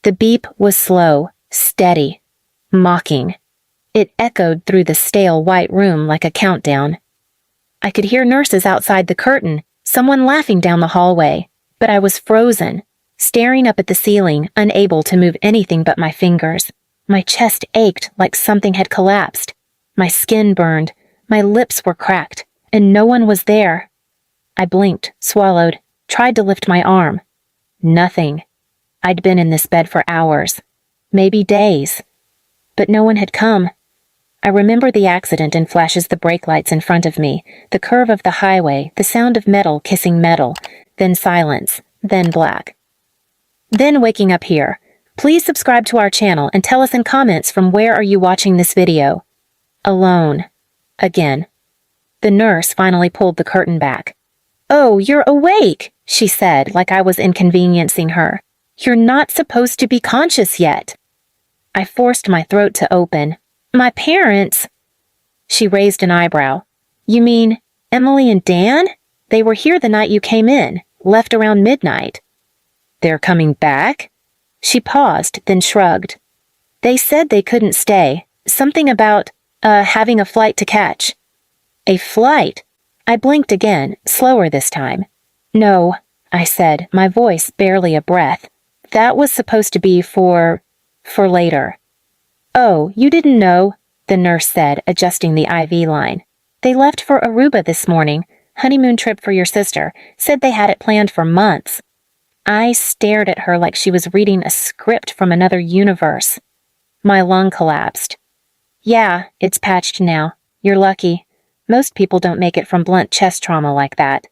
The beep was slow, steady, mocking. It echoed through the stale white room like a countdown. I could hear nurses outside the curtain, someone laughing down the hallway, but I was frozen, staring up at the ceiling, unable to move anything but my fingers. My chest ached like something had collapsed. My skin burned, my lips were cracked, and no one was there. I blinked, swallowed, tried to lift my arm. Nothing. I'd been in this bed for hours, maybe days, but no one had come. I remember the accident and flashes the brake lights in front of me, the curve of the highway, the sound of metal kissing metal, then silence, then black. Then waking up here. Please subscribe to our channel and tell us in comments from where are you watching this video. Alone. Again. The nurse finally pulled the curtain back. "Oh, you're awake," she said, like I was inconveniencing her. "You're not supposed to be conscious yet." I forced my throat to open. "My parents—" She raised an eyebrow. "You mean Emily and Dan? They were here the night you came in, left around midnight." "They're coming back?" She paused, then shrugged. "They said they couldn't stay. Something about, having a flight to catch." "A flight?" I blinked again, slower this time. "No," I said, my voice barely a breath. "That was supposed to be for later." "Oh, you didn't know," the nurse said, adjusting the IV line. "They left for Aruba this morning. Honeymoon trip for your sister. Said they had it planned for months." I stared at her like she was reading a script from another universe. My lung collapsed. "Yeah, it's patched now. You're lucky. Most people don't make it from blunt chest trauma like that."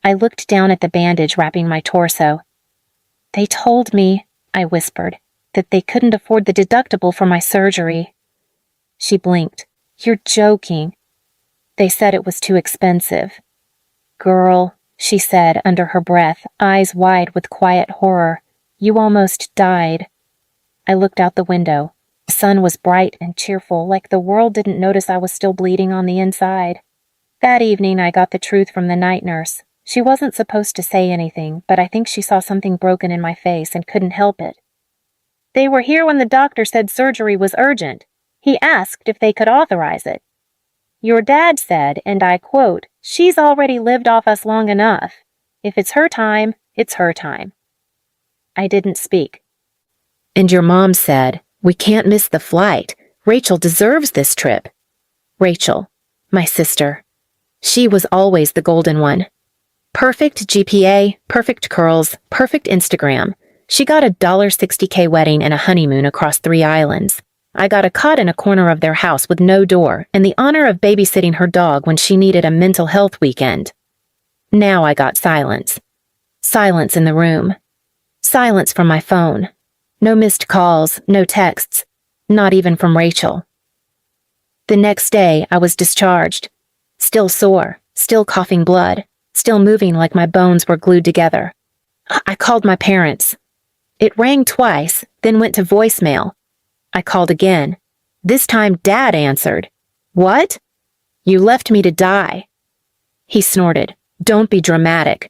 I looked down at the bandage wrapping my torso. "They told me," I whispered, "that they couldn't afford the deductible for my surgery." She blinked. "You're joking." "They said it was too expensive." "Girl," she said under her breath, eyes wide with quiet horror, "you almost died." I looked out the window. The sun was bright and cheerful, like the world didn't notice I was still bleeding on the inside. That evening I got the truth from the night nurse. She wasn't supposed to say anything, but I think she saw something broken in my face and couldn't help it. "They were here when the doctor said surgery was urgent. He asked if they could authorize it. Your dad said, and I quote, 'She's already lived off us long enough. If it's her time, it's her time.'" I didn't speak. "And your mom said, 'We can't miss the flight. Rachel deserves this trip.'" Rachel, my sister. She was always the golden one. Perfect GPA, perfect curls, perfect Instagram. She got a $60K wedding and a honeymoon across 3 islands. I got a cot in a corner of their house with no door and the honor of babysitting her dog when she needed a mental health weekend. Now I got silence. Silence in the room. Silence from my phone. No missed calls, no texts, not even from Rachel. The next day, I was discharged. Still sore, still coughing blood, still moving like my bones were glued together. I called my parents. It rang twice, then went to voicemail. I called again. This time, Dad answered. "What?" "You left me to die." He snorted. "Don't be dramatic."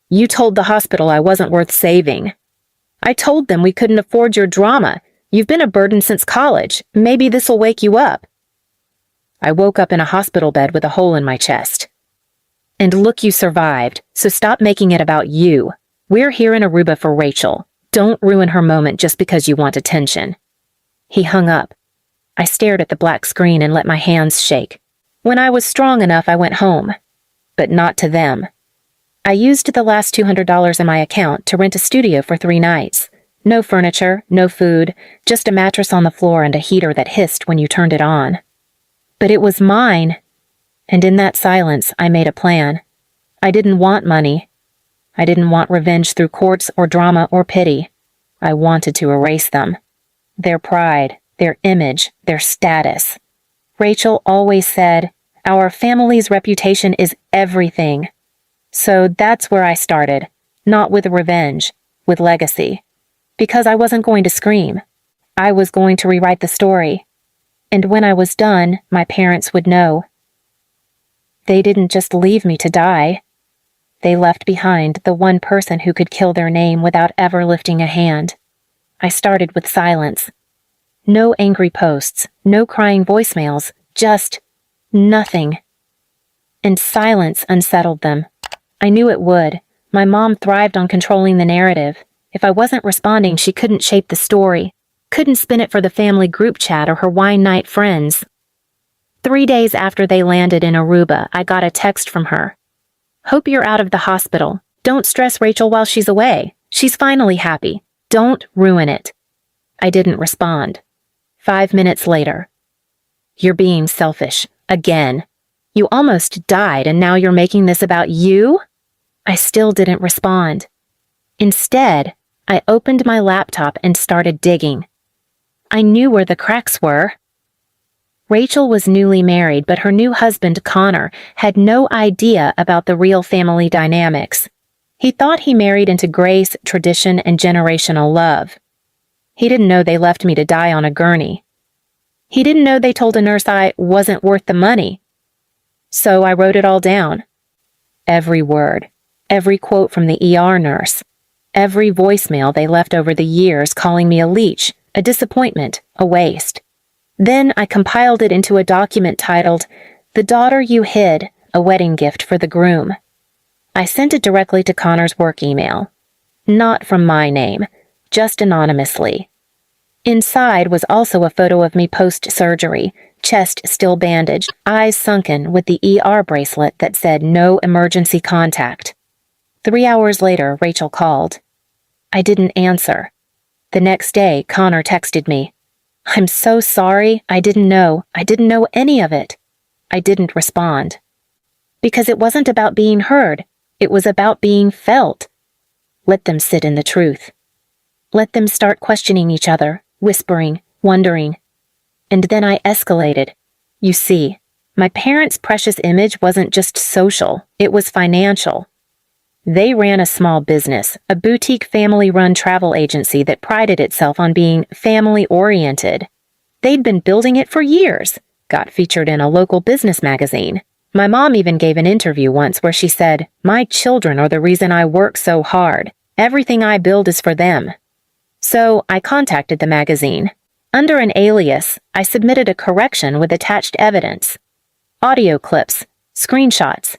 "You told the hospital I wasn't worth saving." "I told them we couldn't afford your drama. You've been a burden since college. Maybe this'll wake you up." I woke up in a hospital bed with a hole in my chest. "And look, you survived, so stop making it about you. We're here in Aruba for Rachel. Don't ruin her moment just because you want attention." He hung up. I stared at the black screen and let my hands shake. When I was strong enough, I went home. But not to them. I used the last $200 in my account to rent a studio for 3 nights. No furniture, no food, just a mattress on the floor and a heater that hissed when you turned it on. But it was mine. And in that silence, I made a plan. I didn't want money. I didn't want revenge through courts or drama or pity. I wanted to erase them. Their pride, their image, their status. Rachel always said, "Our family's reputation is everything." So that's where I started, not with revenge, with legacy. Because I wasn't going to scream. I was going to rewrite the story. And when I was done, my parents would know. They didn't just leave me to die. They left behind the one person who could kill their name without ever lifting a hand. I started with silence. No angry posts, no crying voicemails, just nothing. And silence unsettled them. I knew it would. My mom thrived on controlling the narrative. If I wasn't responding, she couldn't shape the story, couldn't spin it for the family group chat or her wine night friends. 3 days after they landed in Aruba, I got a text from her. "Hope you're out of the hospital. Don't stress Rachel while she's away. She's finally happy. Don't ruin it." I didn't respond. 5 minutes later. "You're being selfish. Again. You almost died and now you're making this about you?" I still didn't respond. Instead, I opened my laptop and started digging. I knew where the cracks were. Rachel was newly married, but her new husband, Connor, had no idea about the real family dynamics. He thought he married into grace, tradition, and generational love. He didn't know they left me to die on a gurney. He didn't know they told a nurse I wasn't worth the money. So I wrote it all down. Every word, every quote from the ER nurse, every voicemail they left over the years calling me a leech, a disappointment, a waste. Then I compiled it into a document titled, "The Daughter You Hid, a Wedding Gift for the Groom." I sent it directly to Connor's work email. Not from my name, just anonymously. Inside was also a photo of me post-surgery, chest still bandaged, eyes sunken with the ER bracelet that said no emergency contact. 3 hours later, Rachel called. I didn't answer. The next day, Connor texted me. "I'm so sorry. I didn't know any of it." I didn't respond. Because it wasn't about being heard. It was about being felt. Let them sit in the truth. Let them start questioning each other, whispering, wondering. And then I escalated. You see, my parents' precious image wasn't just social, it was financial. They ran a small business, a boutique family-run travel agency that prided itself on being family-oriented. They'd been building it for years, got featured in a local business magazine. My mom even gave an interview once where she said, "My children are the reason I work so hard. Everything I build is for them." So I contacted the magazine. Under an alias, I submitted a correction with attached evidence. Audio clips, screenshots.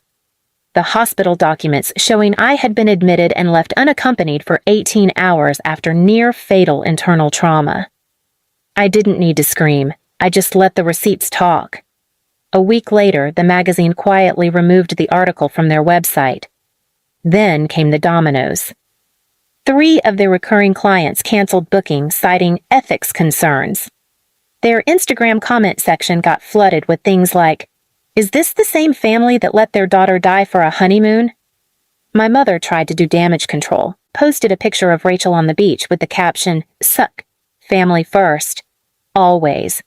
The hospital documents showing I had been admitted and left unaccompanied for 18 hours after near-fatal internal trauma. I didn't need to scream. I just let the receipts talk. A week later, the magazine quietly removed the article from their website. Then came the dominoes. 3 of their recurring clients canceled bookings, citing ethics concerns. Their Instagram comment section got flooded with things like, "Is this the same family that let their daughter die for a honeymoon?" My mother tried to do damage control, posted a picture of Rachel on the beach with the caption, "Suck, family first, always."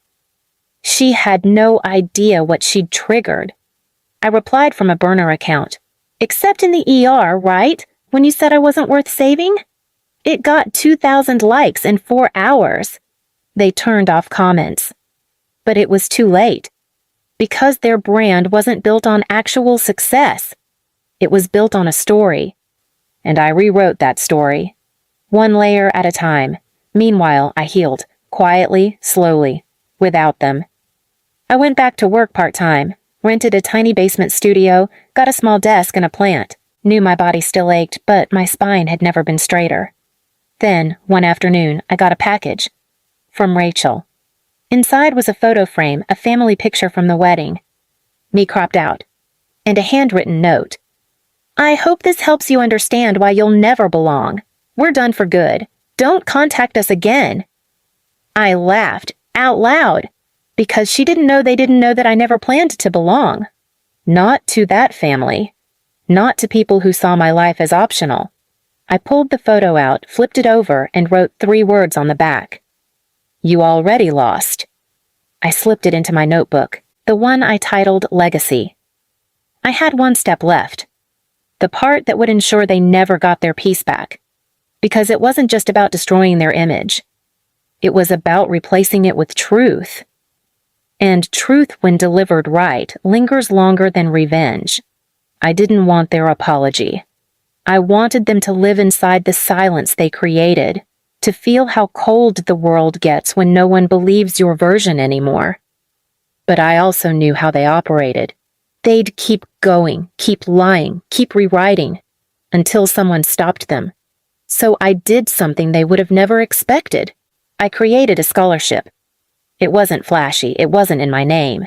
She had no idea what she'd triggered. I replied from a burner account, "Except in the ER, right? When you said I wasn't worth saving?" It got 2,000 likes in 4 hours. They turned off comments. But it was too late. Because their brand wasn't built on actual success. It was built on a story. And I rewrote that story. 1 layer at a time. Meanwhile, I healed, quietly, slowly, without them. I went back to work part-time, rented a tiny basement studio, got a small desk and a plant. Knew my body still ached, but my spine had never been straighter. Then, one afternoon, I got a package. From Rachel. Inside was a photo frame, a family picture from the wedding. Me cropped out. And a handwritten note. "I hope this helps you understand why you'll never belong. We're done for good. Don't contact us again." I laughed, out loud, because she didn't know they didn't know that I never planned to belong. Not to that family. Not to people who saw my life as optional. I pulled the photo out, flipped it over, and wrote 3 words on the back. "You already lost." I slipped it into my notebook, the one I titled Legacy. I had 1 step left. The part that would ensure they never got their peace back. Because it wasn't just about destroying their image. It was about replacing it with truth. And truth, when delivered right, lingers longer than revenge. I didn't want their apology. I wanted them to live inside the silence they created, to feel how cold the world gets when no one believes your version anymore. But I also knew how they operated. They'd keep going, keep lying, keep rewriting, until someone stopped them. So I did something they would have never expected. I created a scholarship. It wasn't flashy, it wasn't in my name.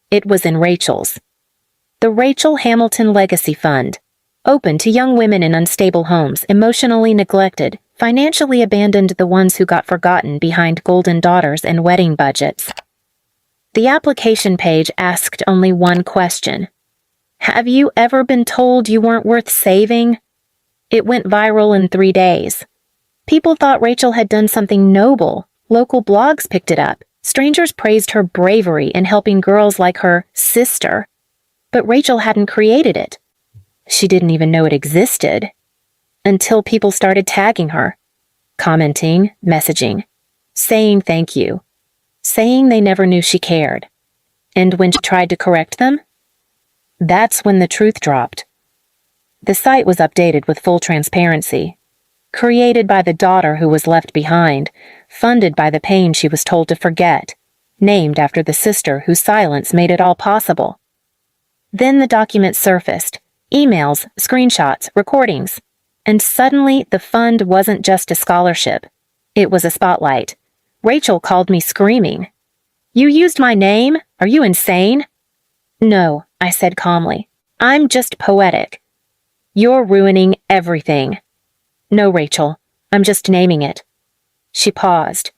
It was in Rachel's. The Rachel Hamilton Legacy Fund, open to young women in unstable homes, emotionally neglected, financially abandoned, the ones who got forgotten behind golden daughters and wedding budgets. The application page asked only one question. Have you ever been told you weren't worth saving? It went viral in 3 days. People thought Rachel had done something noble. Local blogs picked it up. Strangers praised her bravery in helping girls like her sister. But Rachel hadn't created it. She didn't even know it existed. Until people started tagging her, commenting, messaging, saying thank you, saying they never knew she cared. And when she tried to correct them, that's when the truth dropped. The site was updated with full transparency. Created by the daughter who was left behind, funded by the pain she was told to forget, named after the sister whose silence made it all possible. Then the documents surfaced, emails, screenshots, recordings, and suddenly the fund wasn't just a scholarship. It was a spotlight. Rachel called me screaming. "You used my name? Are you insane?" "No," I said calmly. "I'm just poetic." "You're ruining everything." "No, Rachel, I'm just naming it." She paused,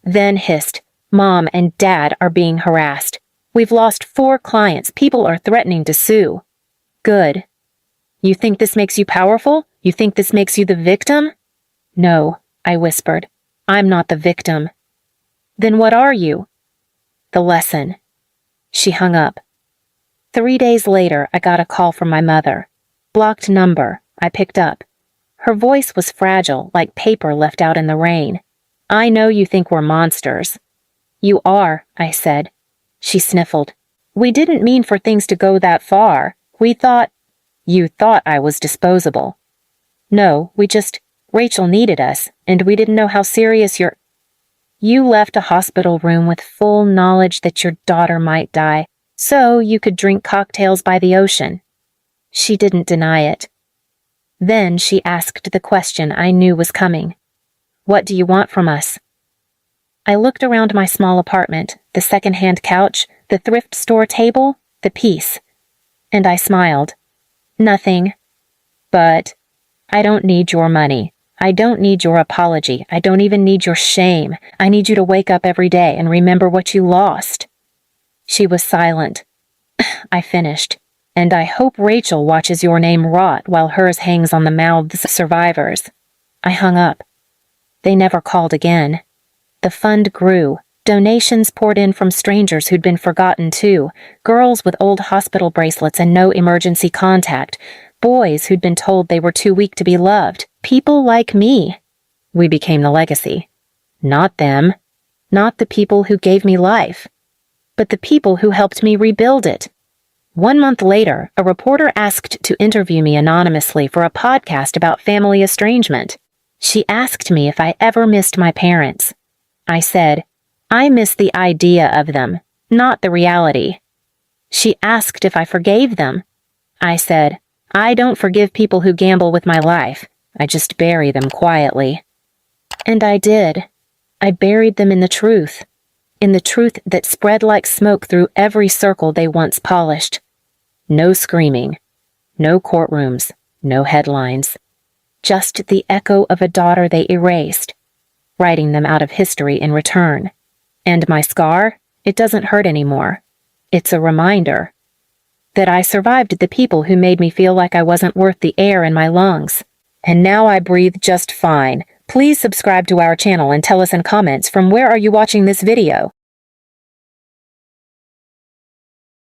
then hissed, "Mom and Dad are being harassed. We've lost 4 clients. People are threatening to sue." "Good. You think this makes you powerful? You think this makes you the victim?" "No," I whispered. "I'm not the victim." "Then what are you?" "The lesson." She hung up. 3 days later, I got a call from my mother. Blocked number. I picked up. Her voice was fragile, like paper left out in the rain. "I know you think we're monsters." "You are," I said. She sniffled. "We didn't mean for things to go that far. We thought—" "You thought I was disposable." "No, Rachel needed us, and we didn't know how serious your—" "You left a hospital room with full knowledge that your daughter might die, so you could drink cocktails by the ocean." She didn't deny it. Then she asked the question I knew was coming. "What do you want from us?" I looked around my small apartment, the second-hand couch, the thrift store table, the peace, and I smiled. "Nothing. But I don't need your money. I don't need your apology. I don't even need your shame. I need you to wake up every day and remember what you lost." She was silent. I finished. "And I hope Rachel watches your name rot while hers hangs on the mouths of survivors." I hung up. They never called again. The fund grew. Donations poured in from strangers who'd been forgotten too, girls with old hospital bracelets and no emergency contact, boys who'd been told they were too weak to be loved, people like me. We became the legacy. Not them. Not the people who gave me life. But the people who helped me rebuild it. 1 month later, a reporter asked to interview me anonymously for a podcast about family estrangement. She asked me if I ever missed my parents. I said, "I miss the idea of them, not the reality." She asked if I forgave them. I said, "I don't forgive people who gamble with my life. I just bury them quietly." And I did. I buried them in the truth that spread like smoke through every circle they once polished. No screaming, no courtrooms, no headlines. Just the echo of a daughter they erased, writing them out of history in return. And my scar, it doesn't hurt anymore. It's a reminder that I survived the people who made me feel like I wasn't worth the air in my lungs. And now I breathe just fine. Please subscribe to our channel and tell us in comments from where are you watching this video.